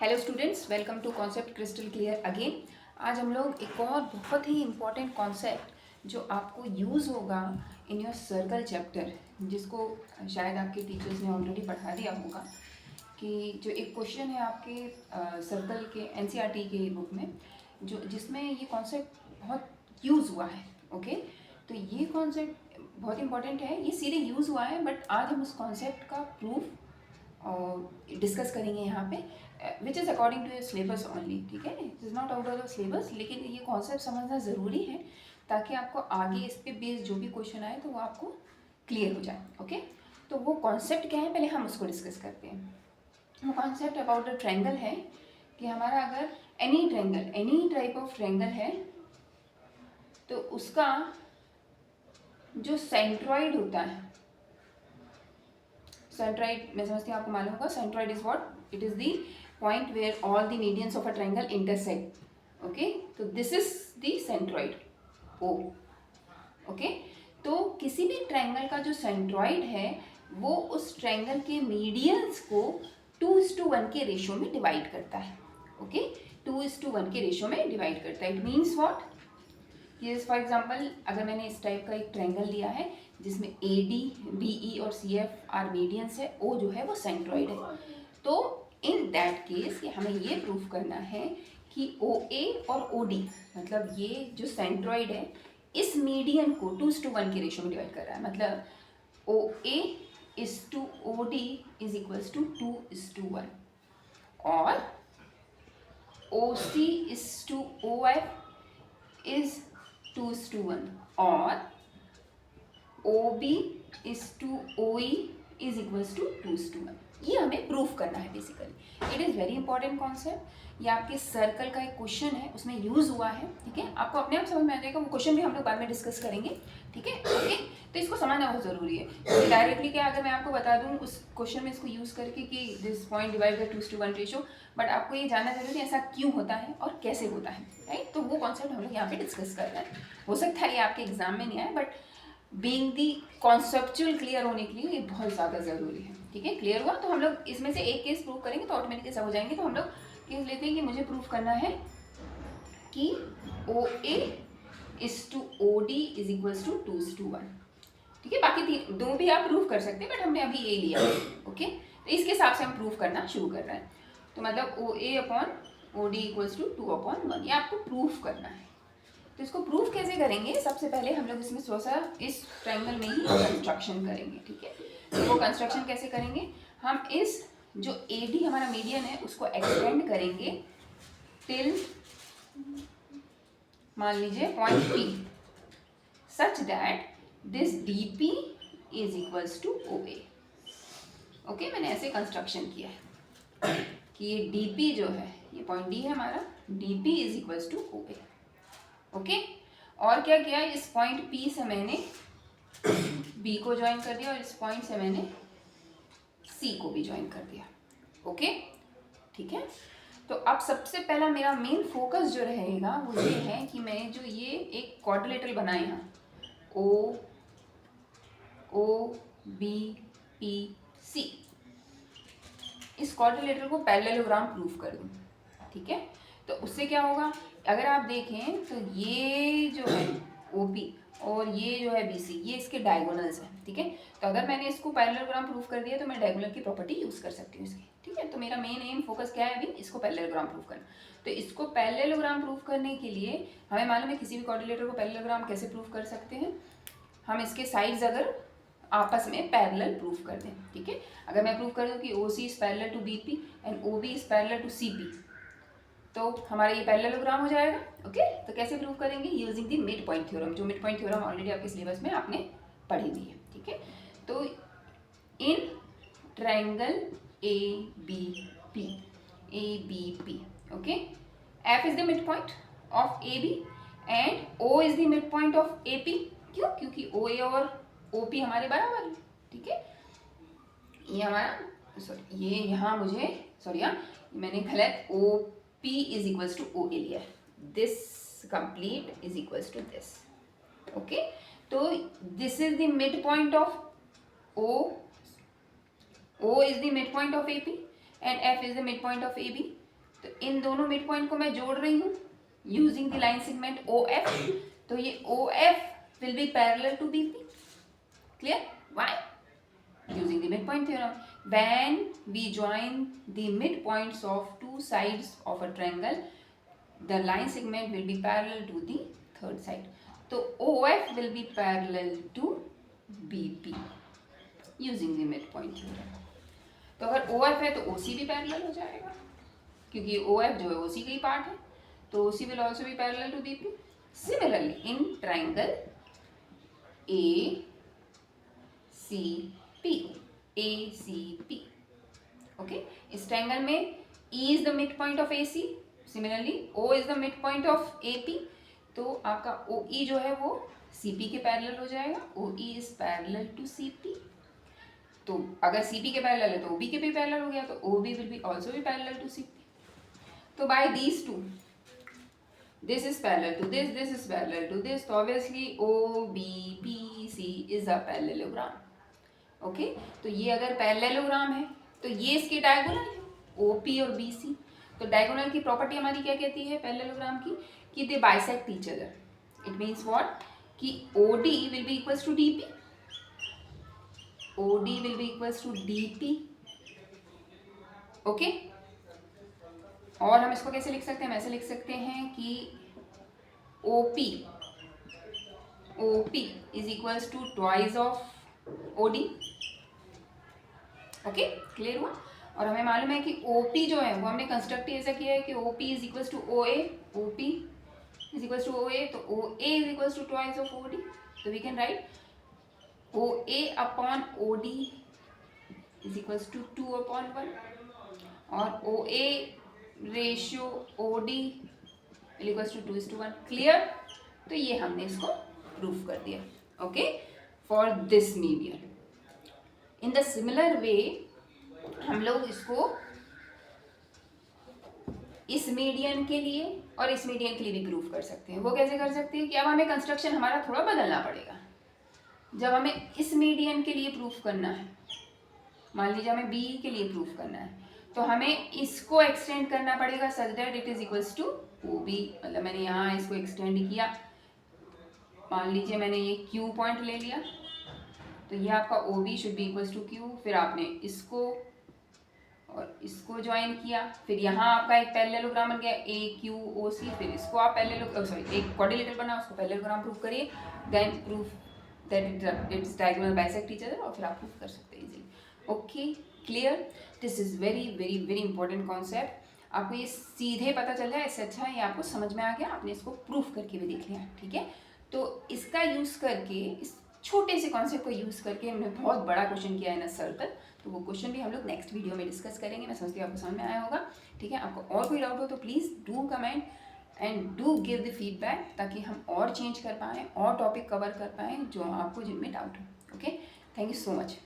Hello students, welcome to concept crystal clear again. आज हम लोग एक और बहुत ही इम्पॉर्टेंट कॉन्सेप्ट जो आपको यूज़ होगा इन योर सर्कल चैप्टर, जिसको शायद आपके टीचर्स ने ऑलरेडी पढ़ा दिया होगा, कि जो एक क्वेश्चन है आपके सर्कल के एनसीईआरटी के बुक में, जो जिसमें ये कॉन्सेप्ट बहुत यूज़ हुआ है। ओके, तो ये कॉन्सेप्ट बहुत इंपॉर्टेंट है, ये सीधे यूज़ हुआ है, बट आज हम उस कॉन्सेप्ट का प्रूफ डिस्कस करेंगे यहाँ पे, which is according to your syllabus only. ठीक है, it is not out of the syllabus, लेकिन ये कॉन्सेप्ट समझना ज़रूरी है ताकि आपको आगे इस पे बेस्ड जो भी क्वेश्चन आए तो वो आपको क्लियर हो जाए। ओके, तो वो कॉन्सेप्ट क्या है, पहले हम उसको डिस्कस करते हैं। वो कॉन्सेप्ट अबाउट द ट्रायंगल है कि हमारा अगर any triangle, any type of triangle है, तो उसका जो सेंट्रॉइड होता है, सेंट्रॉइड मैं समझती हूँ आपको मालूम होगा, centroid is what, it is the point where all the medians of a triangle intersect. Okay, तो this is the centroid O. Okay, तो किसी भी ट्रायंगल का जो सेंट्रॉइड है वो उस ट्रायंगल के मीडियंस को 2:1 के रेशियो में डिवाइड करता है। ओके, 2:1 के रेशियो में डिवाइड करता है। इट मीन्स व्हाट, ये फॉर एग्जाम्पल अगर मैंने इस टाइप का एक ट्रायंगल लिया है जिसमें ए डी, बी ई और सी एफ आर मीडियंस है, ओ जो है वो सेंट्रॉइड है, तो इन दैट केस हमें ये प्रूफ करना है कि ओ ए और ओ डी, मतलब ये जो सेंट्रॉइड है इस मीडियन को 2:1 के रेशियो में डिवाइड कर रहा है। मतलब O A is to O D is equals to 2:1, और O C is to O F is 2:1, और OB is to OE is equals to 2:1। ये हमें प्रूफ करना है basically. It is very important concept. ये आपके सर्कल का एक क्वेश्चन है, उसमें यूज़ हुआ है। ठीक है, आपको अपने आप समझ में आ जाएगा, वो क्वेश्चन भी हम लोग बाद में डिस्कस करेंगे। ठीक है, ओके, तो इसको समझना बहुत ज़रूरी है। डायरेक्टली क्या अगर मैं आपको बता दूँ उस क्वेश्चन में इसको यूज़ करके कि this point divide by 2:1 ratio, but आपको ये जानना जरूरी है ऐसा क्यों होता है और कैसे होता है, राइट। तो वो कॉन्सेप्ट हम लोग यहाँ पे डिस्कस कर रहे हैं। हो सकता है ये आपके एग्जाम में नहीं आए, but being the conceptual clear होने के लिए ये बहुत ज़्यादा ज़रूरी है। ठीक है, क्लियर हुआ, तो हम लोग इसमें से एक केस प्रूव करेंगे तो ऑटोमेटिकली सब हो जाएंगे। तो हम लोग केस लेते हैं कि मुझे प्रूफ करना है कि O A is to O D is equals to 2:1। ठीक है, बाकी दो भी आप प्रूफ कर सकते हैं, बट हमने अभी ए लिया। ओके, तो इसके हिसाब से हम प्रूफ करना शुरू कर रहे हैं। तो मतलब O A upon O D equals to 2/1, ये आपको प्रूफ करना है। तो इसको प्रूफ कैसे करेंगे, सबसे पहले हम लोग इसमें थोड़ा सा इस ट्रायंगल में ही कंस्ट्रक्शन करेंगे। ठीक है, तो वो कंस्ट्रक्शन कैसे करेंगे, हम इस जो ए डी हमारा मीडियन है उसको एक्सटेंड करेंगे टिल मान लीजिए point P, such that this D P is equals to O A. Okay, मैंने ऐसे कंस्ट्रक्शन किया है कि ये डी पी जो है, ये पॉइंट डी है हमारा, D P is equals to O A. Okay, और क्या किया, इस पॉइंट P से मैंने B को ज्वाइन कर दिया और इस पॉइंट से मैंने C को भी ज्वाइन कर दिया। ओके, ठीक है, तो अब सबसे पहला मेरा मेन फोकस जो रहेगा वो ये है कि मैं जो ये एक क्वाड्रिलेटरल बनाए यहाँ O O B P C, इस क्वाड्रिलेटरल को पैरेललोग्राम प्रूफ कर दूँ। ठीक है, तो उससे क्या होगा, अगर आप देखें तो ये जो है OP और ये जो है BC, ये इसके डायगोनल्स हैं। ठीक है, तो अगर मैंने इसको पैरेललोग्राम प्रूफ कर दिया तो मैं डायगोनल की प्रॉपर्टी यूज़ कर सकती हूँ इसकी। ठीक है, तो मेरा मेन एम फोकस क्या है अभी, इसको पैरेललोग्राम प्रूफ करना। तो इसको पैरेललोग्राम प्रूफ करने के लिए हमें मालूम है किसी भी क्वाड्रिलेटर को पैरेललोग्राम कैसे प्रूफ कर सकते हैं, हम इसके साइड्स अगर आपस में पैरेलल प्रूफ कर दें। ठीक है, अगर मैं प्रूफ कर दूं कि OC is parallel to BP and OB is parallel to CP, तो हमारा ये पैरेललोग्राम हो जाएगा। ओके, तो कैसे प्रूव करेंगे, using the mid point theorem, जो मिड पॉइंट थ्योरम ऑलरेडी आपके सिलेबस में आपने पढ़ी हुई है। ठीक है, तो in triangle ABP, okay, F is the mid point of AB and O is the mid point of AP। क्यों, क्योंकि OA और OP हमारे बराबर है। ठीक है, ये हमारा सॉरी, ये यहाँ मुझे सॉरी यहाँ मैंने गलत OP is equals to OA लिया है, this complete is equals to this. Okay, तो this is the mid point of O is the midpoint of AP and F is the midpoint of AB. तो इन दोनों mid point को मैं जोड़ रही हूँ using the line segment O F. तो ये O F will be parallel to B P. Clear? Why? Using the midpoint theorem, when we join the midpoints of two sides of a triangle, the line segment will be parallel to the third side. So OF will be parallel to BP using the midpoint theorem. तो अगर OF है तो OC भी parallel हो जाएगा, क्योंकि OF जो है OC का ही पार्ट है, तो OC will also be parallel to BP. Similarly, in triangle ACP, okay, इस ट्रायंगल में E is the midpoint of AC, similarly O is the midpoint of AP, तो आपका OE जो है वो CP के पैरेलल हो जाएगा। OE is parallel to CP, तो अगर CP के पैरेलल है तो OB के भी पैरेलल हो गया, तो OB will be also be parallel to CP. तो by these two, this is parallel to this, this is parallel to this, तो obviously OBPC is a parallelogram. Okay तो ये अगर पैरेललोग्राम है तो ये इसके डायगोनल है OP और BC। तो डायगोनल की प्रॉपर्टी हमारी क्या कहती है पैरेललोग्राम की, कि they bisect each other. It means what, कि OD will be equals to DP, OD will be equals to DP। Okay, और हम इसको कैसे लिख सकते हैं, हम ऐसे लिख सकते हैं कि OP is equals to twice of OD। Okay, clear हुआ? और हमें मालूम है कि OP जो है वो हमने कंस्ट्रक्ट ऐसा किया है कि OP is equals to OA, OP is equals to OA, तो OA is equals to twice of OD। तो we can write OA upon OD is equals to 2/1, और OA ratio OD is equals to 2:1। Clear? तो ये हमने इसको proof कर दिया। Okay, for this median. In the similar way हम लोग इसको इस मीडियन के लिए और इस मीडियन के लिए भी प्रूफ कर सकते हैं। वो कैसे कर सकते हैं कि अब हमें कंस्ट्रक्शन हमारा थोड़ा बदलना पड़ेगा। जब हमें इस मीडियन के लिए प्रूफ करना है, मान लीजिए हमें बी के लिए प्रूफ करना है, तो हमें इसको एक्सटेंड करना पड़ेगा such that it is equals to OB। मतलब मैंने यहाँ इसको एक्सटेंड किया, मान लीजिए मैंने ये Q पॉइंट ले लिया, तो ये आपका OB should be equals to Q। फिर आपने इसको और इसको ज्वाइन किया, फिर यहाँ आपका एक पैरेललोग्राम बन गया AQOC। फिर इसको आप एक क्वाड्रिलेटरल बना, उसको पैरेललोग्राम प्रूफ करिए, then proof that its diagonal bisect each other, और फिर आप प्रूफ कर सकते हैं easily. Okay, clear? This is very very very important concept. आपको ये सीधे पता चल जाए, इससे अच्छा है ये आपको समझ में आ गया, आपने इसको प्रूफ करके भी देख लिया। ठीक है, तो इसका यूज़ करके, इस छोटे से कॉन्सेप्ट को यूज़ करके हमने बहुत बड़ा क्वेश्चन किया है ना सर्कल, तो वो क्वेश्चन भी हम लोग नेक्स्ट वीडियो में डिस्कस करेंगे। मैं समझती हूँ आपको समझ में आया होगा। ठीक है, आपको और कोई डाउट हो तो please do comment and do give the feedback, ताकि हम और चेंज कर पाएँ और टॉपिक कवर कर पाएँ जो आपको जिनमें डाउट हो। Okay, thank you so much.